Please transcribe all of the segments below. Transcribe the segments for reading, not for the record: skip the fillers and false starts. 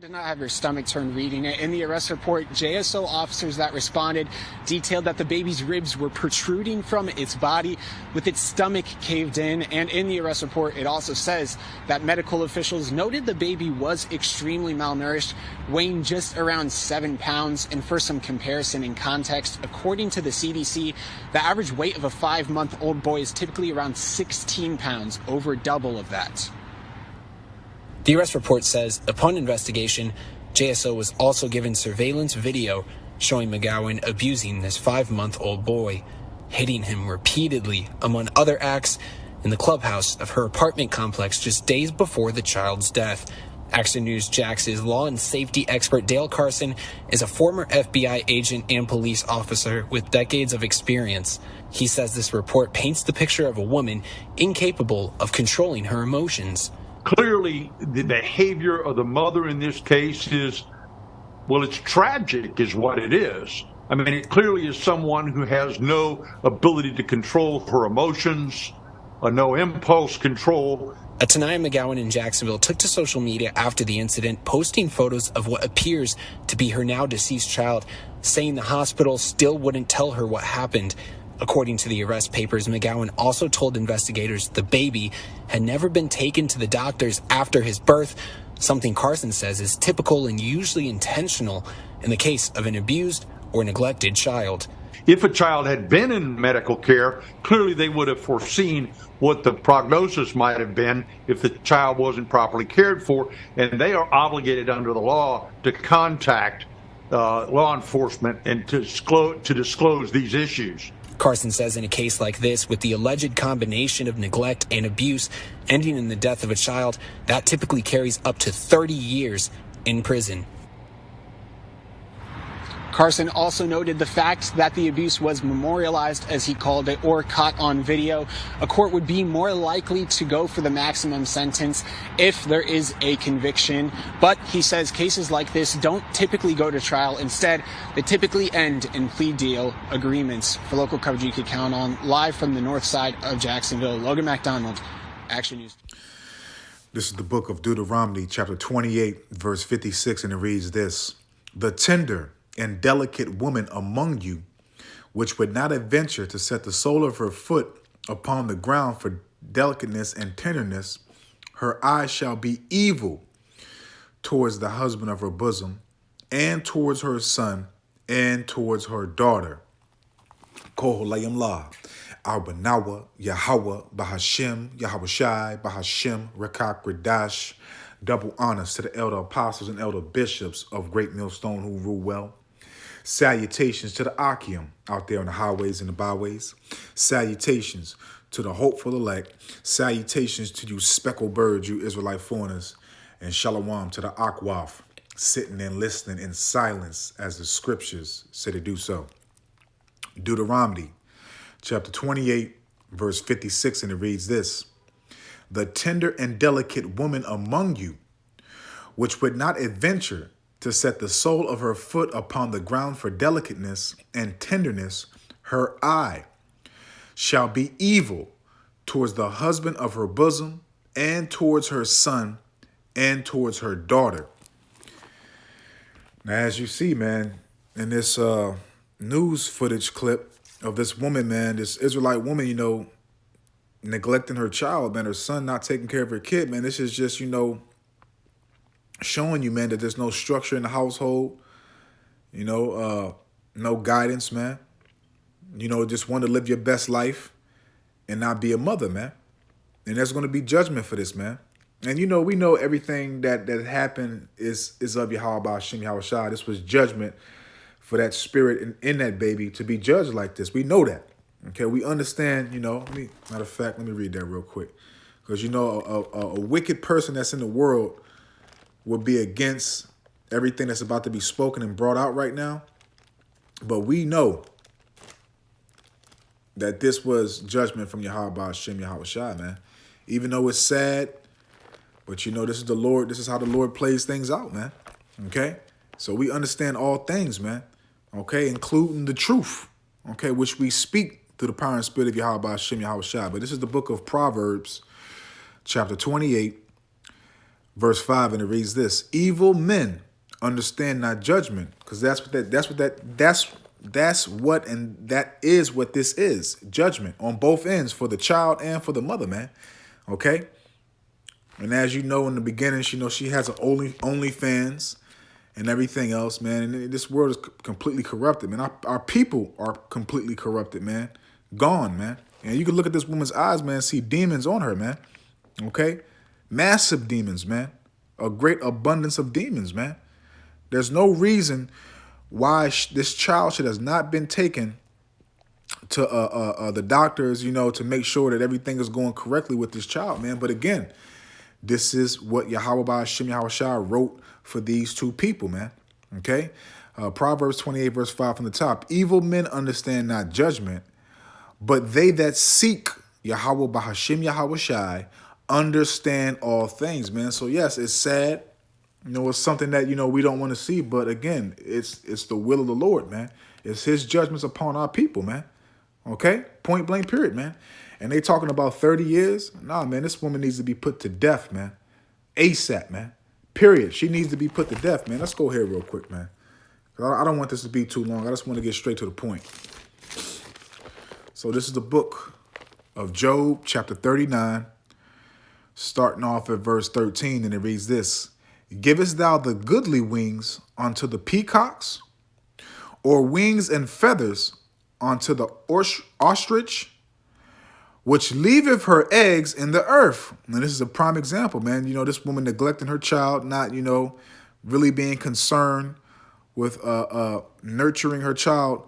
Did not have your stomach turn reading it. In the arrest report, JSO officers that responded detailed that the baby's ribs were protruding from its body with its stomach caved in. And in the arrest report, it also says that medical officials noted the baby was extremely malnourished, weighing just around 7 pounds. And for some comparison and context, according to the CDC, the average weight of a 5-month-old boy is typically around 16 pounds, over double of that. The arrest report says, upon investigation, JSO was also given surveillance video showing McGowan abusing this 5-month-old boy, hitting him repeatedly, among other acts, in the clubhouse of her apartment complex just days before the child's death. Action News Jax's law and safety expert Dale Carson is a former FBI agent and police officer with decades of experience. He says this report paints the picture of a woman incapable of controlling her emotions. Clearly, the behavior of the mother in this case is, well, it's tragic is what it is. I mean, it clearly is someone who has no ability to control her emotions, no impulse control. Atanaya McGowan in Jacksonville took to social media after the incident, posting photos of what appears to be her now deceased child, saying the hospital still wouldn't tell her what happened. According to the arrest papers, McGowan also told investigators the baby had never been taken to the doctors after his birth, something Carson says is typical and usually intentional in the case of an abused or neglected child. If a child had been in medical care, clearly they would have foreseen what the prognosis might have been if the child wasn't properly cared for, and they are obligated under the law to contact law enforcement and to disclose these issues. Carson says in a case like this, with the alleged combination of neglect and abuse ending in the death of a child, that typically carries up to 30 years in prison. Carson also noted the fact that the abuse was memorialized, as he called it, or caught on video. A court would be more likely to go for the maximum sentence if there is a conviction. But he says cases like this don't typically go to trial. Instead, they typically end in plea deal agreements. For local coverage you can count on, live from the north side of Jacksonville, Logan MacDonald, Action News. This is the book of Deuteronomy, chapter 28, verse 56, and it reads this: "The tender and delicate woman among you, which would not adventure to set the sole of her foot upon the ground for delicateness and tenderness, her eye shall be evil towards the husband of her bosom, and towards her son, and towards her daughter. Koholayim La, Arbanawa, Yahweh, Bahashem, Yahweh Shai, Bahashem, Rekak, Redash." Double honors to the elder apostles and elder bishops of Great Millstone who rule well. Salutations to the Akim out there on the highways and the byways. Salutations to the hopeful elect. Salutations to you speckled birds, you Israelite foreigners. And shalom to the Akwaf, sitting and listening in silence as the scriptures say to do so. Deuteronomy chapter 28, verse 56, and it reads this: "The tender and delicate woman among you, which would not adventure to set the sole of her foot upon the ground for delicateness and tenderness, her eye shall be evil towards the husband of her bosom, and towards her son, and towards her daughter." Now, as you see, man, in this news footage clip of this woman, man, this Israelite woman, neglecting her child, man, her son not taking care of her kid, man, this is just, showing you, man, that there's no structure in the household, no guidance, man. Just want to live your best life and not be a mother, man. And there's going to be judgment for this, man. And, we know everything that happened is of Yahweh Hashem Yahweh Shai. This was judgment for that spirit in that baby to be judged like this. We know that. Okay, we understand, matter of fact, let me read that real quick. Because, a wicked person that's in the world would be against everything that's about to be spoken and brought out right now. But we know that this was judgment from Yahweh Hashem Yahweh Shai, man. Even though it's sad, but this is the Lord. This is how the Lord plays things out, man. Okay? So we understand all things, man. Okay? Including the truth. Okay? Which we speak through the power and spirit of Yahweh Hashem Yahweh Shai. But this is the book of Proverbs, chapter 28, verse 5, and it reads this: evil men understand not judgment, because that's what this is, judgment on both ends, for the child and for the mother, man. Okay. And as you know, in the beginning, she has an OnlyFans and everything else, man. And this world is completely corrupted, man. Our people are completely corrupted, man. Gone, man. And you can look at this woman's eyes, man, see demons on her, man. Okay? Massive demons, man. A great abundance of demons, man. There's no reason why this child should have not been taken to the doctors, to make sure that everything is going correctly with this child, man. But again, this is what Yahweh Ba'ashem Yahushua wrote for these two people, man. Okay? Proverbs 28, verse 5 from the top. Evil men understand not judgment, but they that seek Yahweh Ba'ashem Yahushua understand all things, man. So yes, it's sad. It's something that, we don't want to see. But again, it's the will of the Lord, man. It's his judgments upon our people, man. Okay? Point blank, period, man. And they talking about 30 years? Nah, man, this woman needs to be put to death, man. ASAP, man. Period. She needs to be put to death, man. Let's go here real quick, man. I don't want this to be too long. I just want to get straight to the point. So this is the book of Job, chapter 39, starting off at verse 13, and it reads this: Givest thou the goodly wings unto the peacocks, or wings and feathers unto the ostrich, which leaveth her eggs in the earth? And this is a prime example, man. This woman neglecting her child, not, really being concerned with nurturing her child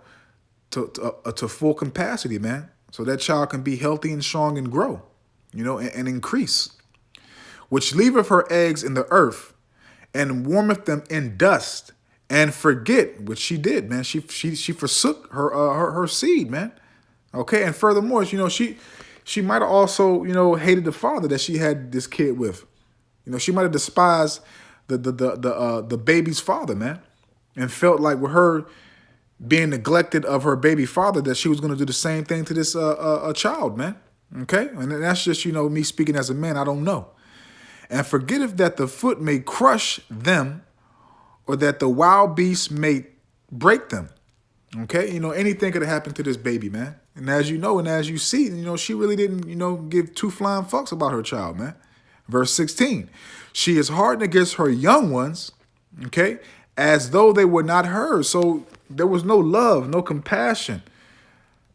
to full capacity, man. So that child can be healthy and strong and grow, and increase. Which leaveth her eggs in the earth, and warmeth them in dust, and forget, which she did, man. She forsook her seed, man. Okay, and furthermore, she might have also, hated the father that she had this kid with. She might have despised the baby's father, man, and felt like with her being neglected of her baby father that she was going to do the same thing to this child, man. Okay, and that's just me speaking as a man. I don't know. And forgetteth that the foot may crush them, or that the wild beast may break them. Okay, anything could have happened to this baby, man. And as you know, and as you see, she really didn't, give two flying fucks about her child, man. Verse 16, she is hardened against her young ones, okay, as though they were not hers. So there was no love, no compassion,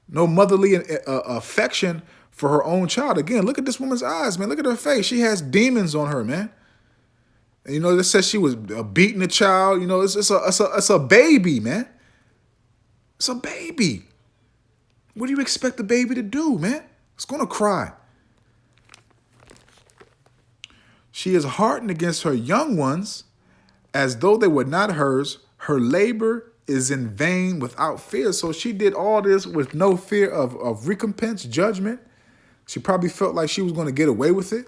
no motherly affection for her own child. Again, look at this woman's eyes, man. Look at her face. She has demons on her, man. And, it says she was beating the child. It's a baby, man. It's a baby. What do you expect the baby to do, man? It's going to cry. She is hardened against her young ones, as though they were not hers. Her labor is in vain without fear. So she did all this with no fear of recompense, judgment. She probably felt like she was going to get away with it.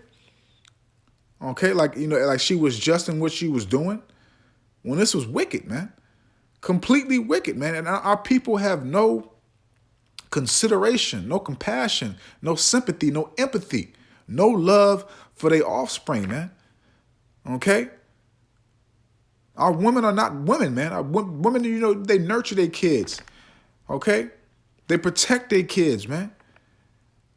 Okay, like she was just in what she was doing. When this was wicked, man. Completely wicked, man. And our people have no consideration, no compassion, no sympathy, no empathy, no love for their offspring, man. Okay? Our women are not women, man. Our women, they nurture their kids. Okay? They protect their kids, man.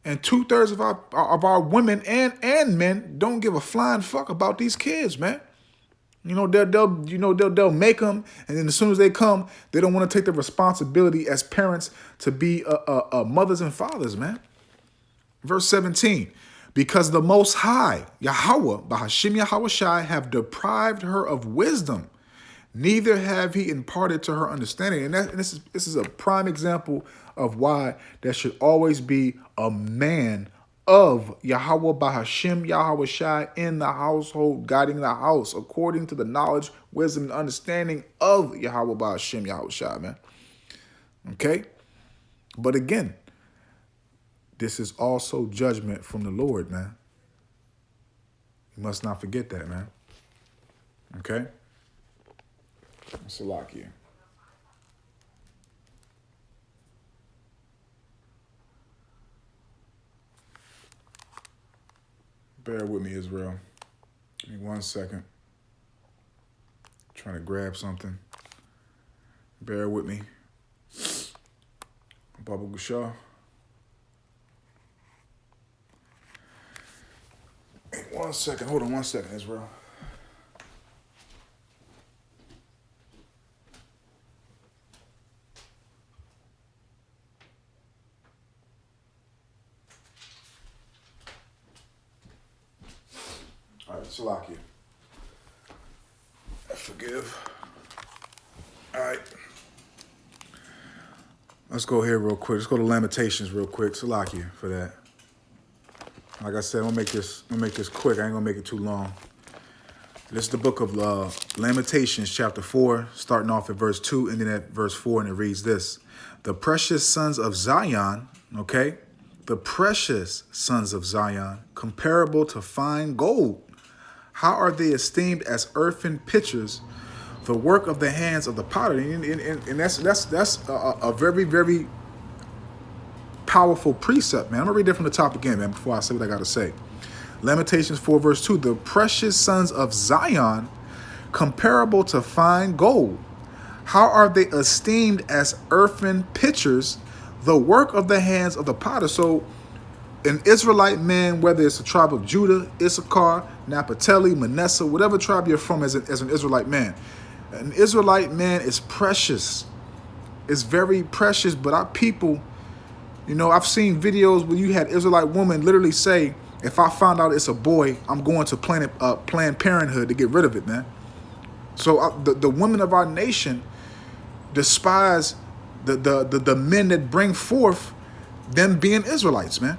And 2/3 of our women and men don't give a flying fuck about these kids, man. They'll make them, and then as soon as they come, they don't want to take the responsibility as parents to be mothers and fathers, man. Verse 17, because the Most High, Yahweh, Ba'ashem Yahushai, have deprived her of wisdom, neither have he imparted to her understanding. And this is a prime example of why there should always be a man of Yahweh Ba'ashem Yahushai in the household, guiding the house according to the knowledge, wisdom, and understanding of Yahweh Ba'ashem Yahushai, man. Okay? But again, this is also judgment from the Lord, man. You must not forget that, man. Okay? Salakia. Bear with me, Israel. Give me 1 second. I'm trying to grab something. Bear with me. Baba Gushaw. Hey, 1 second. Hold on 1 second, Israel. All right, Salakia. Forgive. All right. Let's go here real quick. Let's go to Lamentations real quick. Salakia for that. Like I said, I'm gonna make this quick. I ain't gonna make it too long. This is the book of Lamentations, chapter 4, starting off at verse 2, ending at verse 4, and it reads this. The precious sons of Zion, okay? The precious sons of Zion, comparable to fine gold. How are they esteemed as earthen pitchers, the work of the hands of the potter? And that's a very, very powerful precept, man. I'm going to read it from the top again, man, before I say what I got to say. Lamentations 4, verse 2, the precious sons of Zion, comparable to fine gold. How are they esteemed as earthen pitchers, the work of the hands of the potter? So an Israelite man, whether it's the tribe of Judah, Issachar, Naphtali, Manasseh, whatever tribe you're from as an Israelite man, an Israelite man is precious. It's very precious, but our people, you know, I've seen videos where you had Israelite women literally say, if I find out it's a boy, I'm going to Planned Parenthood to get rid of it, man. So the women of our nation despise the men that bring forth them being Israelites, man.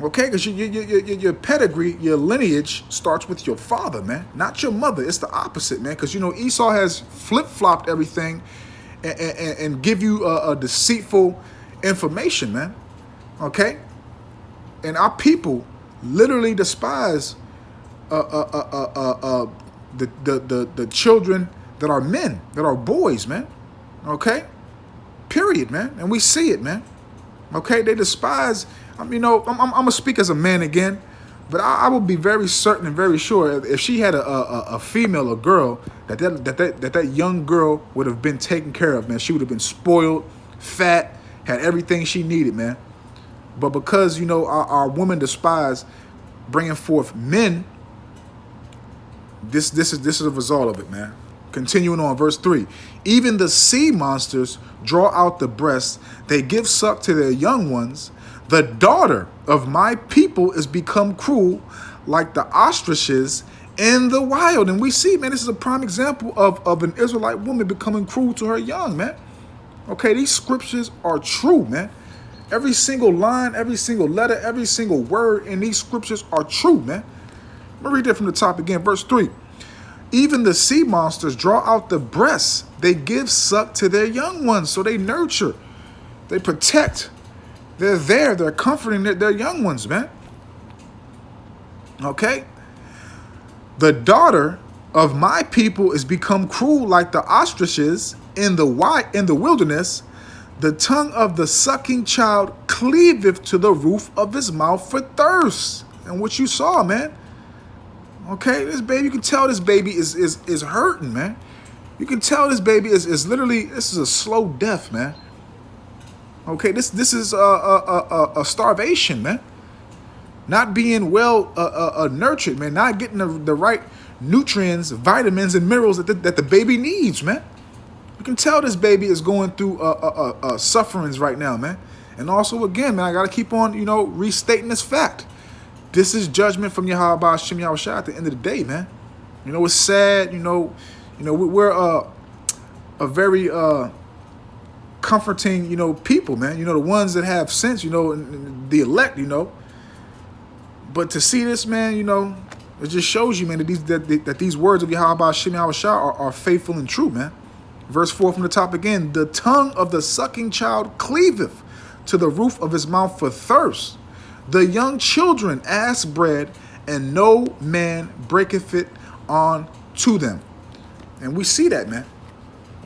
Okay, because your pedigree, your lineage starts with your father, man, not your mother. It's the opposite, man, because, you know, Esau has flip-flopped everything and give you a deceitful information, man. Okay, and our people literally despise the children that are men, that are boys, man. Okay, period, man, and we see it, man. Okay, they despise. You know, I'm gonna speak as a man again, but I will be very certain and very sure if she had a female, a girl, that young girl would have been taken care of, man. She would have been spoiled, fat, had everything she needed, man. But because, you know, our women despise bringing forth men, this is a result of it, man. Continuing on, verse 3. Even the sea monsters draw out the breasts. They give suck to their young ones. The daughter of my people is become cruel like the ostriches in the wild. And we see, man, this is a prime example of an Israelite woman becoming cruel to her young, man. Okay, these scriptures are true, man. Every single line, every single letter, every single word in these scriptures are true, man. I'm going to read that from the top again, verse 3. Even the sea monsters draw out the breasts. They give suck to their young ones. So they nurture, they protect. They're there. They're comforting their young ones, man. Okay? The daughter of my people is become cruel like the ostriches in the wilderness. The tongue of the sucking child cleaveth to the roof of his mouth for thirst. And what you saw, man. Okay, this baby, you can tell this baby is hurting, man. You can tell this baby is literally, this is a slow death, man. Okay, this is a starvation, man. Not being well nurtured, man. Not getting the right nutrients, vitamins, and minerals that the baby needs, man. You can tell this baby is going through sufferings right now, man. And also, again, man, I got to keep on, you know, restating this fact. This is judgment from Yahweh Hashem Yahushua at the end of the day, man. You know, it's sad, you know, we're a very comforting, you know, people, man. You know, the ones that have sense, you know, and the elect, you know. But to see this, man, you know, it just shows you, man, that these words of Yahweh Hashem Yahushua are faithful and true, man. Verse 4 from the top again. The tongue of the sucking child cleaveth to the roof of his mouth for thirst. The young children ask bread, and no man breaketh it on to them. And we see that, man.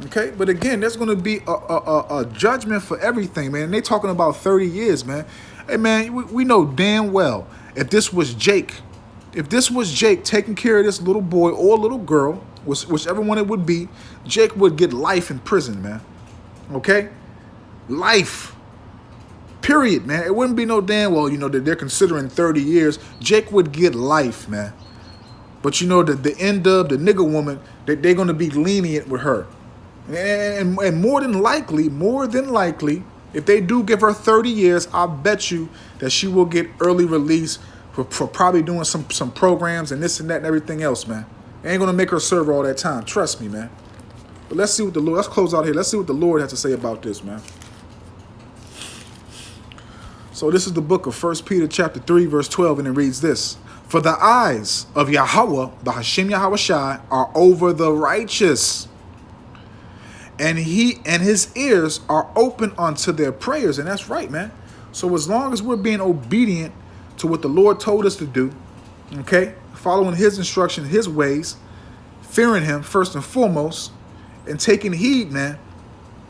Okay, but again, there's going to be a judgment for everything, man. And they talking about 30 years, man. Hey, man, we know damn well if this was Jake, if this was Jake taking care of this little boy or little girl, whichever one it would be, Jake would get life in prison, man. Okay? Life. Period, man. It wouldn't be no damn, well, you know, that they're considering 30 years. Jake would get life, man. But you know, the end of the nigga woman, they're going to be lenient with her. And more than likely, if they do give her 30 years, I'll bet you that she will get early release for probably doing some programs and this and that and everything else, man. It ain't going to make her serve all that time. Trust me, man. But let's see what let's close out here. Let's see what the Lord has to say about this, man. So this is the book of 1 Peter chapter 3, verse 12, and it reads this. For the eyes of Yahweh, the Hashem Yahushai, are over the righteous, and his ears are open unto their prayers. And that's right, man. So as long as we're being obedient to what the Lord told us to do, okay, following his instruction, his ways, fearing him first and foremost, and taking heed, man,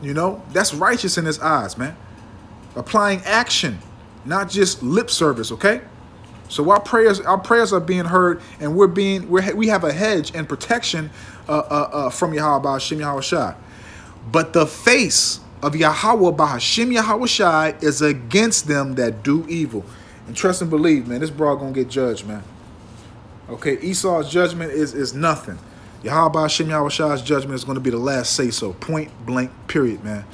you know, that's righteous in his eyes, man. Applying action, not just lip service, okay? So our prayers are being heard, and we have a hedge and protection from Yahweh Hashem Yahushai. But the face of Yahweh Hashem Yahushai is against them that do evil. And trust and believe, man, this broad gonna get judged, man. Okay, Esau's judgment is nothing. Yahweh Hashem Yahushai's judgment is going to be the last say so. Point blank, period, man.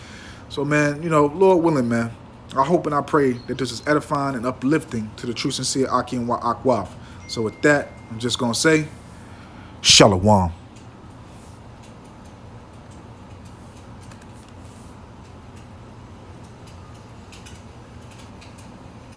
So, man, you know, Lord willing, man, I hope and I pray that this is edifying and uplifting to the true, sincere Aki and Wa Akwaf. So with that, I'm just going to say, Shalom.